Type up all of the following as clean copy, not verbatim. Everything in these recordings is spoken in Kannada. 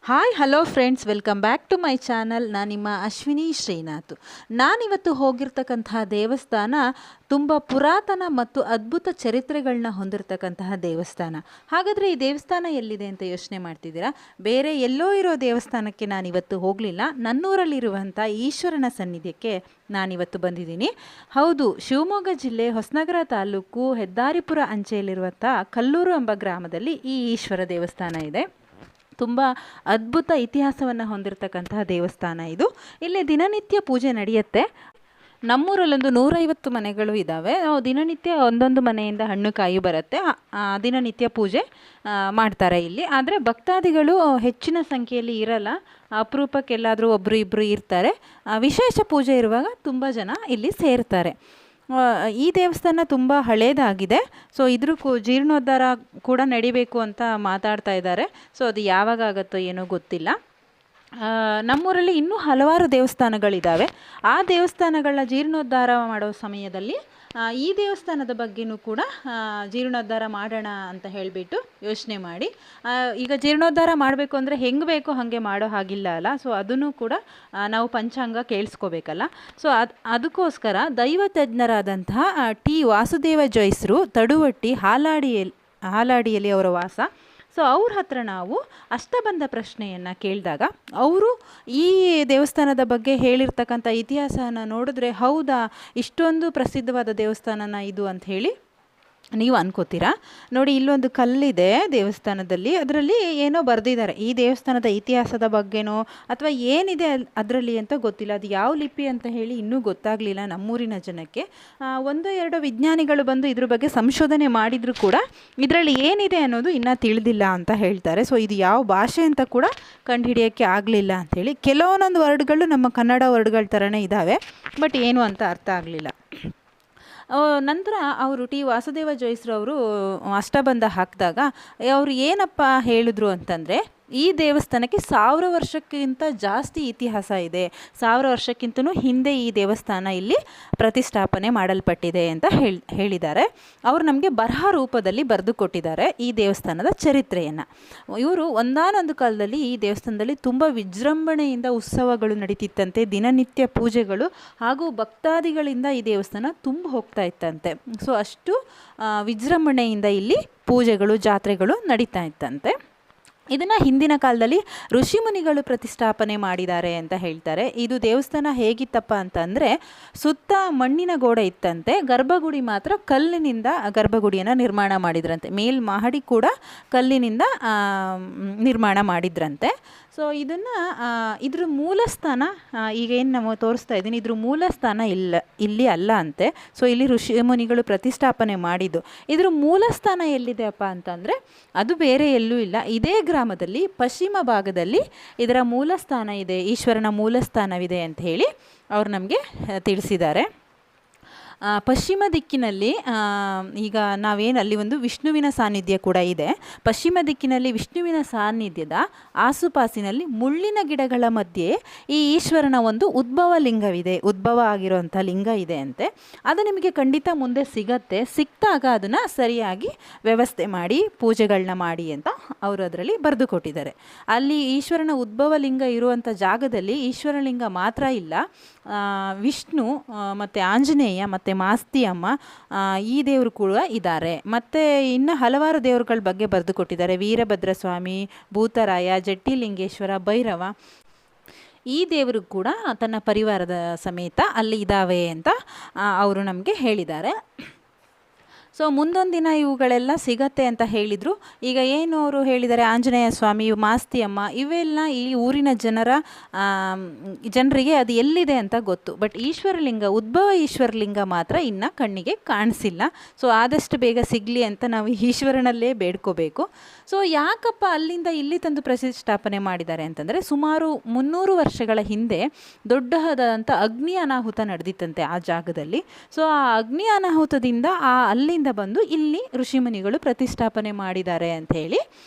Hi hello friends, welcome back to my channel. ನಾನು ನಿಮ್ಮ ಅಶ್ವಿನಿ ಶ್ರೀನಾಥ್. ನಾನಿವತ್ತು ಹೋಗಿರ್ತಕ್ಕಂತಹ ದೇವಸ್ಥಾನ ತುಂಬ ಪುರಾತನ ಮತ್ತು ಅದ್ಭುತ ಚರಿತ್ರೆಗಳನ್ನ ಹೊಂದಿರತಕ್ಕಂತಹ ದೇವಸ್ಥಾನ. ಹಾಗಾದರೆ ಈ ದೇವಸ್ಥಾನ ಎಲ್ಲಿದೆ ಅಂತ ಯೋಚನೆ ಮಾಡ್ತಿದ್ದೀರಾ? ಬೇರೆ ಎಲ್ಲೋ ಇರೋ ದೇವಸ್ಥಾನಕ್ಕೆ ನಾನಿವತ್ತು ಹೋಗಲಿಲ್ಲ. ನನ್ನೂರಲ್ಲಿರುವಂಥ ಈಶ್ವರನ ಸನ್ನಿಧಿಗೆ ನಾನಿವತ್ತು ಬಂದಿದ್ದೀನಿ. ಹೌದು, ಶಿವಮೊಗ್ಗ ಜಿಲ್ಲೆ ಹೊಸನಗರ ತಾಲೂಕು ಹೆದ್ದಾರಿಪುರ ಅಂಚೆಯಲ್ಲಿರುವಂಥ ಕಲ್ಲೂರು ಎಂಬ ಗ್ರಾಮದಲ್ಲಿ ಈ ಈಶ್ವರ ದೇವಸ್ಥಾನ ಇದೆ. ತುಂಬ ಅದ್ಭುತ ಇತಿಹಾಸವನ್ನು ಹೊಂದಿರತಕ್ಕಂತಹ ದೇವಸ್ಥಾನ ಇದು. ಇಲ್ಲಿ ದಿನನಿತ್ಯ ಪೂಜೆ ನಡೆಯುತ್ತೆ. ನಮ್ಮೂರಲ್ಲೊಂದು 150 ಮನೆಗಳು ಇದ್ದಾವೆ. ದಿನನಿತ್ಯ ಒಂದೊಂದು ಮನೆಯಿಂದ ಹಣ್ಣು ಕಾಯಿ ಬರುತ್ತೆ. ದಿನನಿತ್ಯ ಪೂಜೆ ಮಾಡ್ತಾರೆ ಇಲ್ಲಿ. ಆದರೆ ಭಕ್ತಾದಿಗಳು ಹೆಚ್ಚಿನ ಸಂಖ್ಯೆಯಲ್ಲಿ ಇರಲ್ಲ. ಅಪರೂಪಕ್ಕೆಲ್ಲಾದರೂ ಒಬ್ಬರು ಇಬ್ಬರು ಇರ್ತಾರೆ. ವಿಶೇಷ ಪೂಜೆ ಇರುವಾಗ ತುಂಬ ಜನ ಇಲ್ಲಿ ಸೇರ್ತಾರೆ. ಈ ದೇವಸ್ಥಾನ ತುಂಬ ಹಳೇದಾಗಿದೆ. ಸೊ ಇದ್ರ ಜೀರ್ಣೋದ್ಧಾರ ಕೂಡ ನಡಿಬೇಕು ಅಂತ ಮಾತಾಡ್ತಾ ಇದ್ದಾರೆ. ಸೊ ಅದು ಯಾವಾಗ ಆಗುತ್ತೋ ಏನೋ ಗೊತ್ತಿಲ್ಲ. ನಮ್ಮೂರಲ್ಲಿ ಇನ್ನೂ ಹಲವಾರು ದೇವಸ್ಥಾನಗಳಿದ್ದಾವೆ. ಆ ದೇವಸ್ಥಾನಗಳನ್ನ ಜೀರ್ಣೋದ್ಧಾರ ಮಾಡೋ ಸಮಯದಲ್ಲಿ ಈ ದೇವಸ್ಥಾನದ ಬಗ್ಗೆನೂ ಕೂಡ ಜೀರ್ಣೋದ್ಧಾರ ಮಾಡೋಣ ಅಂತ ಹೇಳಿಬಿಟ್ಟು ಯೋಚನೆ ಮಾಡಿ, ಈಗ ಜೀರ್ಣೋದ್ಧಾರ ಮಾಡಬೇಕು ಅಂದರೆ ಹೆಂಗೆ ಬೇಕೋ ಹಾಗೆ ಮಾಡೋ ಹಾಗಿಲ್ಲ ಅಲ್ಲ. ಸೊ ಅದನ್ನು ಕೂಡ ನಾವು ಪಂಚಾಂಗ ಕೇಳಿಸ್ಕೋಬೇಕಲ್ಲ. ಸೊ ಅದಕ್ಕೋಸ್ಕರ ದೈವ ತಜ್ಞರಾದಂತಹ ಟಿ ವಾಸುದೇವ ಜೋಯಿಸರು, ತಡುವಟ್ಟಿ ಹಾಲಾಡಿಯಲ್ಲಿ ಅವರ ವಾಸ. ಸೊ ಅವ್ರ ಹತ್ರ ನಾವು ಅಷ್ಟಬಂಧ ಪ್ರಶ್ನೆಯನ್ನು ಕೇಳಿದಾಗ ಅವರು ಈ ದೇವಸ್ಥಾನದ ಬಗ್ಗೆ ಹೇಳಿರ್ತಕ್ಕಂಥ ಇತಿಹಾಸನ ನೋಡಿದ್ರೆ, ಹೌದಾ ಇಷ್ಟೊಂದು ಪ್ರಸಿದ್ಧವಾದ ದೇವಸ್ಥಾನನ ಇದು ಅಂತ ಹೇಳಿ ನೀವು ಅನ್ಕೋತೀರಾ. ನೋಡಿ, ಇಲ್ಲೊಂದು ಕಲ್ಲಿದೆ ದೇವಸ್ಥಾನದಲ್ಲಿ. ಅದರಲ್ಲಿ ಏನೋ ಬರೆದಿದ್ದಾರೆ ಈ ದೇವಸ್ಥಾನದ ಇತಿಹಾಸದ ಬಗ್ಗೆನೋ ಅಥವಾ ಏನಿದೆ ಅದರಲ್ಲಿ ಅಂತ ಗೊತ್ತಿಲ್ಲ. ಅದು ಯಾವ ಲಿಪಿ ಅಂತ ಹೇಳಿ ಇನ್ನೂ ಗೊತ್ತಾಗಲಿಲ್ಲ ನಮ್ಮೂರಿನ ಜನಕ್ಕೆ. ಒಂದು ಎರಡು ವಿಜ್ಞಾನಿಗಳು ಬಂದು ಇದ್ರ ಬಗ್ಗೆ ಸಂಶೋಧನೆ ಮಾಡಿದರೂ ಕೂಡ ಇದರಲ್ಲಿ ಏನಿದೆ ಅನ್ನೋದು ಇನ್ನೂ ತಿಳಿದಿಲ್ಲ ಅಂತ ಹೇಳ್ತಾರೆ. ಸೊ ಇದು ಯಾವ ಭಾಷೆ ಅಂತ ಕೂಡ ಕಂಡುಹಿಡಿಯೋಕ್ಕೆ ಆಗಲಿಲ್ಲ ಅಂಥೇಳಿ. ಕೆಲವೊಂದೊಂದು ವರ್ಡ್ಗಳು ನಮ್ಮ ಕನ್ನಡ ವರ್ಡ್ಗಳ ಥರನೇ ಇದ್ದಾವೆ, ಬಟ್ ಏನು ಅಂತ ಅರ್ಥ ಆಗಲಿಲ್ಲ. ನಂತರ ಅವರು ಟಿ ವಾಸುದೇವ ಜೋಯಿಸರು ಅವರು ಅಷ್ಟಬಂಧ ಹಾಕಿದಾಗ ಅವರು ಏನಪ್ಪ ಹೇಳಿದ್ರು ಅಂತಂದರೆ, ಈ ದೇವಸ್ಥಾನಕ್ಕೆ 1000 ವರ್ಷಕ್ಕಿಂತ ಜಾಸ್ತಿ ಇತಿಹಾಸ ಇದೆ. 1000 ವರ್ಷಕ್ಕಿಂತಲೂ ಹಿಂದೆ ಈ ದೇವಸ್ಥಾನ ಇಲ್ಲಿ ಪ್ರತಿಷ್ಠಾಪನೆ ಮಾಡಲ್ಪಟ್ಟಿದೆ ಅಂತ ಹೇಳಿದ್ದಾರೆ. ಅವರು ನಮಗೆ ಬರಹ ರೂಪದಲ್ಲಿ ಬರೆದು ಕೊಟ್ಟಿದ್ದಾರೆ ಈ ದೇವಸ್ಥಾನದ ಚರಿತ್ರೆಯನ್ನು. ಇವರು ಒಂದಾನೊಂದು ಕಾಲದಲ್ಲಿ ಈ ದೇವಸ್ಥಾನದಲ್ಲಿ ತುಂಬ ವಿಜೃಂಭಣೆಯಿಂದ ಉತ್ಸವಗಳು ನಡೀತಿತ್ತಂತೆ. ದಿನನಿತ್ಯ ಪೂಜೆಗಳು ಹಾಗೂ ಭಕ್ತಾದಿಗಳಿಂದ ಈ ದೇವಸ್ಥಾನ ತುಂಬ ಹೋಗ್ತಾ ಇತ್ತಂತೆ. ಸೊ ಅಷ್ಟು ವಿಜೃಂಭಣೆಯಿಂದ ಇಲ್ಲಿ ಪೂಜೆಗಳು, ಜಾತ್ರೆಗಳು ನಡೀತಾ ಇತ್ತಂತೆ. ಇದನ್ನು ಹಿಂದಿನ ಕಾಲದಲ್ಲಿ ಋಷಿಮುನಿಗಳು ಪ್ರತಿಷ್ಠಾಪನೆ ಮಾಡಿದ್ದಾರೆ ಅಂತ ಹೇಳ್ತಾರೆ. ಇದು ದೇವಸ್ಥಾನ ಹೇಗಿತ್ತಪ್ಪ ಅಂತಂದರೆ, ಸುತ್ತ ಮಣ್ಣಿನ ಗೋಡೆ ಇತ್ತಂತೆ, ಗರ್ಭಗುಡಿ ಮಾತ್ರ ಕಲ್ಲಿನಿಂದ ಗರ್ಭಗುಡಿಯನ್ನು ನಿರ್ಮಾಣ ಮಾಡಿದ್ರಂತೆ. ಮೇಲ್ಮಹಡಿ ಕೂಡ ಕಲ್ಲಿನಿಂದ ನಿರ್ಮಾಣ ಮಾಡಿದ್ರಂತೆ. ಸೊ ಇದ್ರ ಮೂಲ ಸ್ಥಾನ ಈಗ ಏನು ನಾವು ತೋರಿಸ್ತಾ ಇದ್ದೀನಿ, ಇದ್ರ ಮೂಲ ಸ್ಥಾನ ಇಲ್ಲಿ ಅಲ್ಲ ಅಂತೆ. ಸೊ ಇಲ್ಲಿ ಋಷಿಮುನಿಗಳು ಪ್ರತಿಷ್ಠಾಪನೆ ಮಾಡಿದ್ದು. ಇದ್ರ ಮೂಲ ಸ್ಥಾನ ಎಲ್ಲಿದೆಯಪ್ಪ ಅಂತಂದರೆ, ಅದು ಬೇರೆ ಎಲ್ಲೂ ಇಲ್ಲ, ಇದೇ ಗ್ರಾಮದಲ್ಲಿ ಪಶ್ಚಿಮ ಭಾಗದಲ್ಲಿ ಇದರ ಮೂಲ ಸ್ಥಾನ ಇದೆ, ಈಶ್ವರನ ಮೂಲ ಸ್ಥಾನವಿದೆ ಅಂತ ಹೇಳಿ ಅವರು ನಮಗೆ ತಿಳಿಸಿದ್ದಾರೆ. ಪಶ್ಚಿಮ ದಿಕ್ಕಿನಲ್ಲಿ ಈಗ ನಾವೇನು ಅಲ್ಲಿ ಒಂದು ವಿಷ್ಣುವಿನ ಸಾನ್ನಿಧ್ಯ ಕೂಡ ಇದೆ. ಪಶ್ಚಿಮ ದಿಕ್ಕಿನಲ್ಲಿ ವಿಷ್ಣುವಿನ ಸಾನ್ನಿಧ್ಯದ ಆಸುಪಾಸಿನಲ್ಲಿ ಮುಳ್ಳಿನ ಗಿಡಗಳ ಮಧ್ಯೆ ಈ ಈಶ್ವರನ ಒಂದು ಉದ್ಭವ ಲಿಂಗವಿದೆ, ಉದ್ಭವ ಆಗಿರುವಂಥ ಲಿಂಗ ಇದೆ ಅಂತೆ. ಅದು ನಿಮಗೆ ಖಂಡಿತ ಮುಂದೆ ಸಿಗತ್ತೆ. ಸಿಕ್ಕಾಗ ಅದನ್ನು ಸರಿಯಾಗಿ ವ್ಯವಸ್ಥೆ ಮಾಡಿ ಪೂಜೆಗಳನ್ನ ಮಾಡಿ ಅಂತ ಅವರು ಅದರಲ್ಲಿ ಬರೆದು ಕೊಟ್ಟಿದ್ದಾರೆ. ಅಲ್ಲಿ ಈಶ್ವರನ ಉದ್ಭವ ಲಿಂಗ ಇರುವಂಥ ಜಾಗದಲ್ಲಿ ಈಶ್ವರಲಿಂಗ ಮಾತ್ರ ಇಲ್ಲ, ವಿಷ್ಣು ಮತ್ತು ಆಂಜನೇಯ ಮತ್ತು ಮಾಸ್ತಿಯಮ್ಮ ಈ ದೇವರು ಕೂಡ ಇದ್ದಾರೆ. ಮತ್ತು ಇನ್ನು ಹಲವಾರು ದೇವರುಗಳ ಬಗ್ಗೆ ಬರೆದು ಕೊಟ್ಟಿದ್ದಾರೆ. ವೀರಭದ್ರ ಸ್ವಾಮಿ, ಭೂತರಾಯ, ಜಟ್ಟಿಲಿಂಗೇಶ್ವರ, ಭೈರವ, ಈ ದೇವರು ಕೂಡ ತನ್ನ ಪರಿವಾರದ ಸಮೇತ ಅಲ್ಲಿ ಇದ್ದಾವೆ ಅಂತ ಅವರು ನಮಗೆ ಹೇಳಿದ್ದಾರೆ. ಸೊ ಮುಂದೊಂದು ದಿನ ಇವುಗಳೆಲ್ಲ ಸಿಗತ್ತೆ ಅಂತ ಹೇಳಿದರು. ಈಗ ಏನು ಅವರು ಹೇಳಿದ್ದಾರೆ, ಆಂಜನೇಯ ಸ್ವಾಮಿ, ಮಾಸ್ತಿಯಮ್ಮ ಇವೆಲ್ಲ ಈ ಊರಿನ ಜನರಿಗೆ ಅದು ಎಲ್ಲಿದೆ ಅಂತ ಗೊತ್ತು. ಬಟ್ ಈಶ್ವರಲಿಂಗ, ಉದ್ಭವ ಈಶ್ವರಲಿಂಗ ಮಾತ್ರ ಇನ್ನು ಕಣ್ಣಿಗೆ ಕಾಣಿಸಿಲ್ಲ. ಸೊ ಆದಷ್ಟು ಬೇಗ ಸಿಗಲಿ ಅಂತ ನಾವು ಈಶ್ವರನಲ್ಲೇ ಬೇಡ್ಕೋಬೇಕು. ಸೊ ಯಾಕಪ್ಪ ಅಲ್ಲಿಂದ ಇಲ್ಲಿ ತಂದು ಪ್ರತಿಷ್ಠಾಪನೆ ಮಾಡಿದ್ದಾರೆ ಅಂತಂದರೆ, ಸುಮಾರು 300 ವರ್ಷಗಳ ಹಿಂದೆ ದೊಡ್ಡದಾದಂಥ ಅಗ್ನಿ ಅನಾಹುತ ನಡೆದಿತ್ತಂತೆ ಆ ಜಾಗದಲ್ಲಿ. ಸೊ ಆ ಅಗ್ನಿ ಅನಾಹುತದಿಂದ ಅಲ್ಲಿಂದ ಬಂದು ಇಲ್ಲಿ ಋಷಿಮುನಿಗಳು ಪ್ರತಿಷ್ಠಾಪನೆ ಮಾಡಿದ್ದಾರೆ ಅಂತ ಹೇಳಿ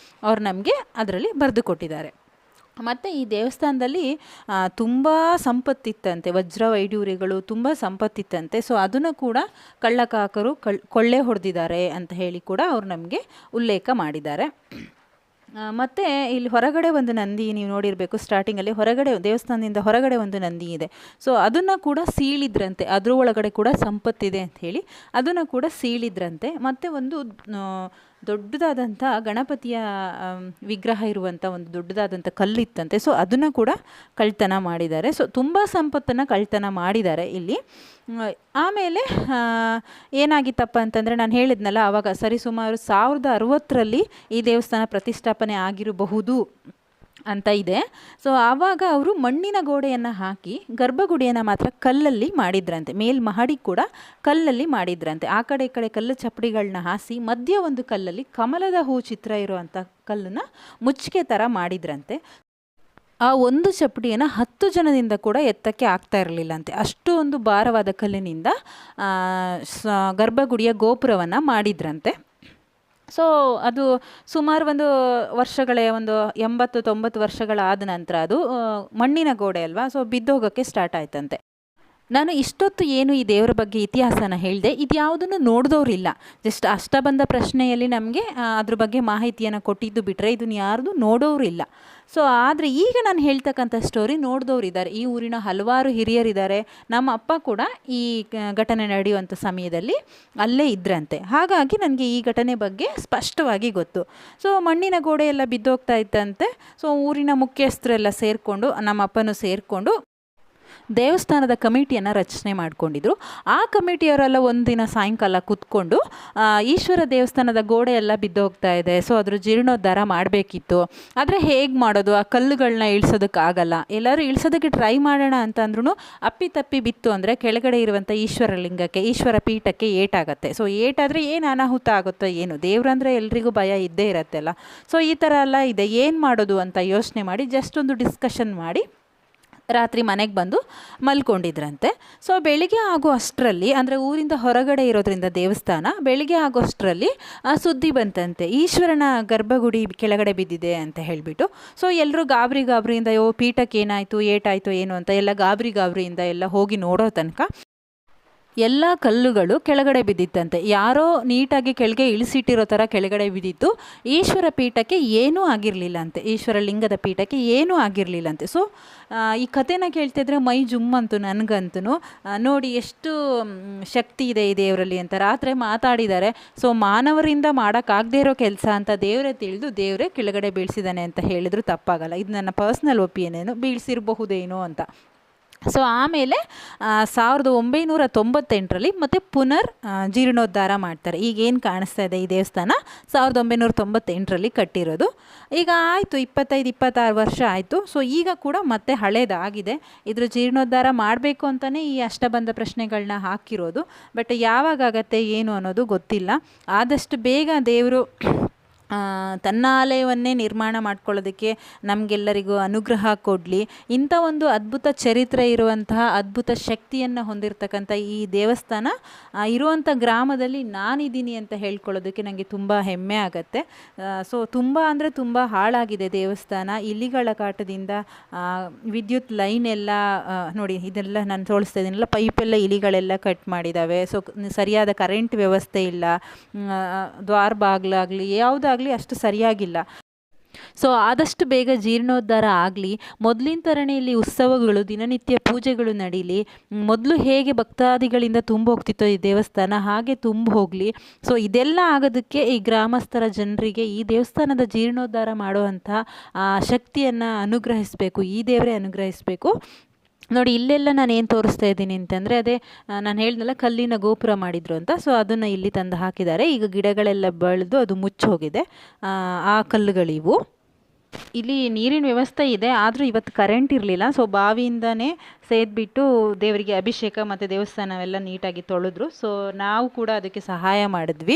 ಅವ್ರು ನಮಗೆ ಅದರಲ್ಲಿ ಬರೆದು ಕೊಟ್ಟಿದ್ದಾರೆ. ಮತ್ತು ಈ ದೇವಸ್ಥಾನದಲ್ಲಿ ತುಂಬ ಸಂಪತ್ತಿತ್ತಂತೆ, ವಜ್ರ ವೈಡೂರ್ಯಗಳು ತುಂಬ ಸಂಪತ್ತಿತ್ತಂತೆ. ಸೊ ಅದನ್ನು ಕೂಡ ಕಳ್ಳಕಾಕರು ಕೊಳ್ಳೆ ಹೊಡೆದಿದ್ದಾರೆ ಅಂತ ಹೇಳಿ ಕೂಡ ಅವ್ರು ನಮಗೆ ಉಲ್ಲೇಖ ಮಾಡಿದ್ದಾರೆ. ಮತ್ತು ಇಲ್ಲಿ ಹೊರಗಡೆ ಒಂದು ನಂದಿ ನೀವು ನೋಡಿರಬೇಕು, ಸ್ಟಾರ್ಟಿಂಗಲ್ಲಿ ಹೊರಗಡೆ ದೇವಸ್ಥಾನದಿಂದ ಹೊರಗಡೆ ಒಂದು ನಂದಿ ಇದೆ. ಸೊ ಅದನ್ನು ಕೂಡ ಸೀಳಿದ್ರಂತೆ, ಅದ್ರ ಒಳಗಡೆ ಕೂಡ ಸಂಪತ್ತಿದೆ ಅಂತ ಹೇಳಿ ಅದನ್ನು ಕೂಡ ಸೀಳಿದ್ರಂತೆ. ಮತ್ತು ಒಂದು ದೊಡ್ಡದಾದಂಥ ಗಣಪತಿಯ ವಿಗ್ರಹ ಇರುವಂಥ ಒಂದು ದೊಡ್ಡದಾದಂಥ ಕಲ್ಲಿತ್ತಂತೆ. ಸೊ ಅದನ್ನು ಕೂಡ ಕಳ್ತನ ಮಾಡಿದ್ದಾರೆ. ಸೊ ತುಂಬ ಸಂಪತ್ತನ್ನು ಕಳ್ತನ ಮಾಡಿದ್ದಾರೆ ಇಲ್ಲಿ. ಆಮೇಲೆ ಏನಾಗಿತ್ತಪ್ಪ ಅಂತಂದರೆ, ನಾನು ಹೇಳಿದ್ನಲ್ಲ ಆವಾಗ ಸರಿಸುಮಾರು 1060ರಲ್ಲಿ ಈ ದೇವಸ್ಥಾನ ಪ್ರತಿಷ್ಠಾಪನೆ ಆಗಿರಬಹುದು ಅಂತ ಇದೆ. ಸೊ ಆವಾಗ ಅವರು ಮಣ್ಣಿನ ಗೋಡೆಯನ್ನು ಹಾಕಿ ಗರ್ಭಗುಡಿಯನ್ನು ಮಾತ್ರ ಕಲ್ಲಲ್ಲಿ ಮಾಡಿದ್ರಂತೆ. ಮೇಲ್ಮಹಡಿ ಕೂಡ ಕಲ್ಲಲ್ಲಿ ಮಾಡಿದ್ರಂತೆ. ಆ ಕಡೆ ಈ ಕಡೆ ಕಲ್ಲು ಚಪ್ಪಡಿಗಳನ್ನ ಹಾಸಿ ಮಧ್ಯ ಒಂದು ಕಲ್ಲಲ್ಲಿ ಕಮಲದ ಹೂ ಚಿತ್ರ ಇರುವಂಥ ಕಲ್ಲನ್ನು ಮುಚ್ಚಿಗೆ ಥರ ಮಾಡಿದ್ರಂತೆ. ಆ ಒಂದು ಚಪ್ಪಡಿಯನ್ನು 10 ಜನದಿಂದ ಕೂಡ ಎತ್ತಕ್ಕೆ ಆಗ್ತಾ ಇರಲಿಲ್ಲಂತೆ. ಅಷ್ಟು ಒಂದು ಭಾರವಾದ ಕಲ್ಲಿನಿಂದ ಗರ್ಭಗುಡಿಯ ಗೋಪುರವನ್ನು ಮಾಡಿದ್ರಂತೆ. ಸೊ ಅದು ಸುಮಾರು ಒಂದು ವರ್ಷಗಳೇ, ಒಂದು 80-90 ವರ್ಷಗಳಾದ ನಂತರ ಅದು ಮಣ್ಣಿನ ಗೋಡೆ ಅಲ್ವಾ, ಸೊ ಬಿದ್ದೋಗೋಕ್ಕೆ ಸ್ಟಾರ್ಟ್ ಆಯ್ತಂತೆ. ನಾನು ಇಷ್ಟೊತ್ತು ಏನು ಈ ದೇವರ ಬಗ್ಗೆ ಇತಿಹಾಸನ ಹೇಳಿದೆ, ಇದು ಯಾವುದನ್ನು ನೋಡಿದವ್ರಿಲ್ಲ. ಜಸ್ಟ್ ಅಷ್ಟಬಂಧ ಪ್ರಶ್ನೆಯಲ್ಲಿ ನಮಗೆ ಅದ್ರ ಬಗ್ಗೆ ಮಾಹಿತಿಯನ್ನು ಕೊಟ್ಟಿದ್ದು ಬಿಟ್ಟರೆ ಇದನ್ನು ಯಾರ್ದು ನೋಡೋರಿಲ್ಲ. ಸೊ ಆದರೆ ಈಗ ನಾನು ಹೇಳ್ತಕ್ಕಂಥ ಸ್ಟೋರಿ ನೋಡಿದವ್ರಿದ್ದಾರೆ. ಈ ಊರಿನ ಹಲವಾರು ಹಿರಿಯರಿದ್ದಾರೆ. ನಮ್ಮ ಅಪ್ಪ ಕೂಡ ಈ ಘಟನೆ ನಡೆಯುವಂಥ ಸಮಯದಲ್ಲಿ ಅಲ್ಲೇ ಇದ್ರಂತೆ. ಹಾಗಾಗಿ ನನಗೆ ಈ ಘಟನೆ ಬಗ್ಗೆ ಸ್ಪಷ್ಟವಾಗಿ ಗೊತ್ತು. ಸೊ ಮಣ್ಣಿನ ಗೋಡೆ ಎಲ್ಲ ಬಿದ್ದೋಗ್ತಾ ಇತ್ತಂತೆ. ಸೊ ಊರಿನ ಮುಖ್ಯಸ್ಥರೆಲ್ಲ ಸೇರಿಕೊಂಡು, ನಮ್ಮ ಅಪ್ಪನೂ ಸೇರಿಕೊಂಡು ದೇವಸ್ಥಾನದ ಕಮಿಟಿಯನ್ನು ರಚನೆ ಮಾಡಿಕೊಂಡಿದ್ರು. ಆ ಕಮಿಟಿಯವರೆಲ್ಲ ಒಂದಿನ ಸಾಯಂಕಾಲ ಕೂತ್ಕೊಂಡು ಈಶ್ವರ ದೇವಸ್ಥಾನದ ಗೋಡೆ ಎಲ್ಲ ಬಿದ್ದೋಗ್ತಾ ಇದೆ, ಸೊ ಅದ್ರ ಜೀರ್ಣೋದ್ಧಾರ ಮಾಡಬೇಕಿತ್ತು. ಆದರೆ ಹೇಗೆ ಮಾಡೋದು, ಆ ಕಲ್ಲುಗಳನ್ನ ಇಳಿಸೋದಕ್ಕಾಗಲ್ಲ. ಎಲ್ಲರೂ ಇಳಿಸೋದಕ್ಕೆ ಟ್ರೈ ಮಾಡೋಣ ಅಂತಂದ್ರೂ ಅಪ್ಪಿತಪ್ಪಿ ಬಿತ್ತು ಅಂದರೆ ಕೆಳಗಡೆ ಇರುವಂಥ ಈಶ್ವರ ಲಿಂಗಕ್ಕೆ, ಈಶ್ವರ ಪೀಠಕ್ಕೆ ಏಟಾಗುತ್ತೆ. ಸೊ ಏಟಾದರೆ ಏನು ಅನಾಹುತ ಆಗುತ್ತೋ ಏನು, ದೇವ್ರಂದರೆ ಎಲ್ರಿಗೂ ಭಯ ಇದ್ದೇ ಇರತ್ತೆಲ್ಲ. ಸೊ ಈ ಥರ ಎಲ್ಲ ಇದೆ, ಏನು ಮಾಡೋದು ಅಂತ ಯೋಚನೆ ಮಾಡಿ ಜಸ್ಟ್ ಒಂದು ಡಿಸ್ಕಷನ್ ಮಾಡಿ ರಾತ್ರಿ ಮನೆಗೆ ಬಂದು ಮಲ್ಕೊಂಡಿದ್ರಂತೆ. ಸೊ ಬೆಳಿಗ್ಗೆ ಆಗೋ ಅಷ್ಟರಲ್ಲಿ, ಅಂದರೆ ಊರಿಂದ ಹೊರಗಡೆ ಇರೋದ್ರಿಂದ ದೇವಸ್ಥಾನ, ಬೆಳಿಗ್ಗೆ ಆಗೋ ಅಷ್ಟರಲ್ಲಿ ಸುದ್ದಿ ಬಂತಂತೆ, ಈಶ್ವರನ ಗರ್ಭಗುಡಿ ಕೆಳಗಡೆ ಬಿದ್ದಿದೆ ಅಂತ ಹೇಳಿಬಿಟ್ಟು. ಸೊ ಎಲ್ಲರೂ ಗಾಬರಿಯಿಂದ ಪೀಠಕ್ಕೆ ಏನಾಯಿತು, ಏಟಾಯಿತು ಏನು ಅಂತ ಎಲ್ಲ ಗಾಬರಿಯಿಂದ ಎಲ್ಲ ಹೋಗಿ ನೋಡೋ ತನಕ ಎಲ್ಲ ಕಲ್ಲುಗಳು ಕೆಳಗಡೆ ಬಿದ್ದಿತ್ತಂತೆ. ಯಾರೋ ನೀಟಾಗಿ ಕೆಳಗೆ ಇಳಿಸಿಟ್ಟಿರೋ ಥರ ಕೆಳಗಡೆ ಬಿದ್ದಿತ್ತು. ಈಶ್ವರ ಪೀಠಕ್ಕೆ ಏನೂ ಆಗಿರಲಿಲ್ಲಂತೆ, ಈಶ್ವರ ಲಿಂಗದ ಪೀಠಕ್ಕೆ ಏನೂ ಆಗಿರಲಿಲ್ಲಂತೆ. ಸೊ ಈ ಕಥೆನ ಕೇಳ್ತಿದ್ರೆ ಮೈ ಜುಮ್ಮಂತು ನನಗಂತೂ. ನೋಡಿ ಎಷ್ಟು ಶಕ್ತಿ ಇದೆ ಈ ದೇವರಲ್ಲಿ ಅಂತ. ರಾತ್ರಿ ಮಾತಾಡಿದ್ದಾರೆ. ಸೊ ಮಾನವರಿಂದ ಮಾಡೋಕ್ಕಾಗದೇ ಇರೋ ಕೆಲಸ ಅಂತ ದೇವರೇ ತಿಳಿದು ದೇವರೇ ಕೆಳಗಡೆ ಬೀಳಿಸಿದ್ದಾನೆ ಅಂತ ಹೇಳಿದ್ರು ತಪ್ಪಾಗಲ್ಲ. ಇದು ನನ್ನ ಪರ್ಸ್ನಲ್ ಒಪಿನಿಯನು, ಬೀಳಿಸಿರಬಹುದೇನೋ ಅಂತ. ಸೊ ಆಮೇಲೆ 1998ರಲ್ಲಿ ಮತ್ತೆ ಪುನರ್ ಜೀರ್ಣೋದ್ಧಾರ ಮಾಡ್ತಾರೆ. ಈಗೇನು ಕಾಣಿಸ್ತಾ ಇದೆ ಈ ದೇವಸ್ಥಾನ 1998ರಲ್ಲಿ ಕಟ್ಟಿರೋದು. ಈಗ ಆಯಿತು 25-26 ವರ್ಷ ಆಯಿತು. ಸೊ ಈಗ ಕೂಡ ಮತ್ತೆ ಹಳೇದಾಗಿದೆ. ಇದ್ರ ಜೀರ್ಣೋದ್ಧಾರ ಮಾಡಬೇಕು ಅಂತಲೇ ಈ ಅಷ್ಟಬಂಧ ಪ್ರಶ್ನೆಗಳನ್ನ ಹಾಕಿರೋದು. ಬಟ್ ಯಾವಾಗತ್ತೆ ಏನು ಅನ್ನೋದು ಗೊತ್ತಿಲ್ಲ. ಆದಷ್ಟು ಬೇಗ ದೇವರು ತನ್ನ ಆಲಯವನ್ನೇ ನಿರ್ಮಾಣ ಮಾಡ್ಕೊಳ್ಳೋದಕ್ಕೆ ನಮಗೆಲ್ಲರಿಗೂ ಅನುಗ್ರಹ ಕೊಡಲಿ. ಇಂಥ ಒಂದು ಅದ್ಭುತ ಚರಿತ್ರೆ ಇರುವಂತಹ ಅದ್ಭುತ ಶಕ್ತಿಯನ್ನು ಹೊಂದಿರತಕ್ಕಂಥ ಈ ದೇವಸ್ಥಾನ ಇರುವಂಥ ಗ್ರಾಮದಲ್ಲಿ ನಾನಿದ್ದೀನಿ ಅಂತ ಹೇಳ್ಕೊಳ್ಳೋದಕ್ಕೆ ನನಗೆ ತುಂಬ ಹೆಮ್ಮೆ ಆಗುತ್ತೆ. ಸೊ ತುಂಬ ಅಂದರೆ ತುಂಬ ಹಾಳಾಗಿದೆ ದೇವಸ್ಥಾನ. ಇಲಿಗಳ ಕಾಟದಿಂದ ವಿದ್ಯುತ್ ಲೈನ್ ಎಲ್ಲ ನೋಡಿ, ಇದೆಲ್ಲ ನಾನು ತೋರಿಸ್ತಾ ಇದ್ದೀನಲ್ಲ, ಪೈಪೆಲ್ಲ ಇಲಿಗಳೆಲ್ಲ ಕಟ್ ಮಾಡಿದ್ದಾವೆ. ಸೊ ಸರಿಯಾದ ಕರೆಂಟ್ ವ್ಯವಸ್ಥೆ ಇಲ್ಲ, ದ್ವಾರ ಬಾಗಿಲಾಗಲಿ ಯಾವುದಾಗಲಿ ಅಷ್ಟು ಸರಿಯಾಗಿಲ್ಲ. ಸೊ ಆದಷ್ಟು ಬೇಗ ಜೀರ್ಣೋದ್ಧಾರ ಆಗಲಿ. ಮೊದಲಿನ ಥರನೇ ಇಲ್ಲಿ ಉತ್ಸವಗಳು, ದಿನನಿತ್ಯ ಪೂಜೆಗಳು ನಡೀಲಿ. ಮೊದಲು ಹೇಗೆ ಭಕ್ತಾದಿಗಳಿಂದ ತುಂಬ ಹೋಗ್ತಿತ್ತೋ ಈ ದೇವಸ್ಥಾನ, ಹಾಗೆ ತುಂಬ ಹೋಗಲಿ. ಸೊ ಇದೆಲ್ಲ ಆಗೋದಕ್ಕೆ ಈ ಗ್ರಾಮಸ್ಥರ ಜನರಿಗೆ ಈ ದೇವಸ್ಥಾನದ ಜೀರ್ಣೋದ್ಧಾರ ಮಾಡುವಂಥ ಶಕ್ತಿಯನ್ನು ಅನುಗ್ರಹಿಸಬೇಕು, ಈ ದೇವರೇ ಅನುಗ್ರಹಿಸಬೇಕು. ನೋಡಿ ಇಲ್ಲೆಲ್ಲ ನಾನು ಏನು ತೋರಿಸ್ತಾ ಇದ್ದೀನಿ ಅಂತಂದರೆ, ಅದೇ ನಾನು ಹೇಳಿದ್ನಲ್ಲ ಕಲ್ಲಿನ ಗೋಪುರ ಮಾಡಿದರು ಅಂತ. ಸೊ ಅದನ್ನು ಇಲ್ಲಿ ತಂದು ಹಾಕಿದ್ದಾರೆ. ಈಗ ಗಿಡಗಳೆಲ್ಲ ಬೆಳೆದು ಅದು ಮುಚ್ಚೋಗಿದೆ. ಆ ಕಲ್ಲುಗಳಿವು. ಇಲ್ಲಿ ನೀರಿನ ವ್ಯವಸ್ಥೆ ಇದೆ, ಆದರೂ ಇವತ್ತು ಕರೆಂಟ್ ಇರಲಿಲ್ಲ. ಸೊ ಬಾವಿಯಿಂದನೇ ಸೇದ್ಬಿಟ್ಟು ದೇವರಿಗೆ ಅಭಿಷೇಕ ಮತ್ತು ದೇವಸ್ಥಾನವೆಲ್ಲ ನೀಟಾಗಿ ತೊಳೆದ್ರು. ಸೊ ನಾವು ಕೂಡ ಅದಕ್ಕೆ ಸಹಾಯ ಮಾಡಿದ್ವಿ.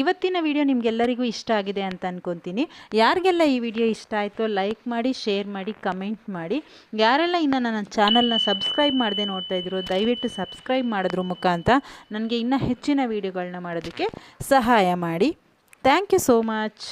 ಇವತ್ತಿನ ವಿಡಿಯೋ ನಿಮಗೆಲ್ಲರಿಗೂ ಇಷ್ಟ ಆಗಿದೆ ಅಂತ ಅಂದ್ಕೊತೀನಿ. ಯಾರಿಗೆಲ್ಲ ಈ ವಿಡಿಯೋ ಇಷ್ಟ ಆಯಿತೋ ಲೈಕ್ ಮಾಡಿ, ಶೇರ್ ಮಾಡಿ, ಕಮೆಂಟ್ ಮಾಡಿ. ಯಾರೆಲ್ಲ ಇನ್ನು ನನ್ನ ಚಾನಲ್ನ ಸಬ್ಸ್ಕ್ರೈಬ್ ಮಾಡದೆ ನೋಡ್ತಾ ಇದ್ರು ದಯವಿಟ್ಟು ಸಬ್ಸ್ಕ್ರೈಬ್ ಮಾಡೋದ್ರ ಮುಖಾಂತರ ನನಗೆ ಇನ್ನೂ ಹೆಚ್ಚಿನ ವಿಡಿಯೋಗಳನ್ನ ಮಾಡೋದಕ್ಕೆ ಸಹಾಯ ಮಾಡಿ. Thank you so much.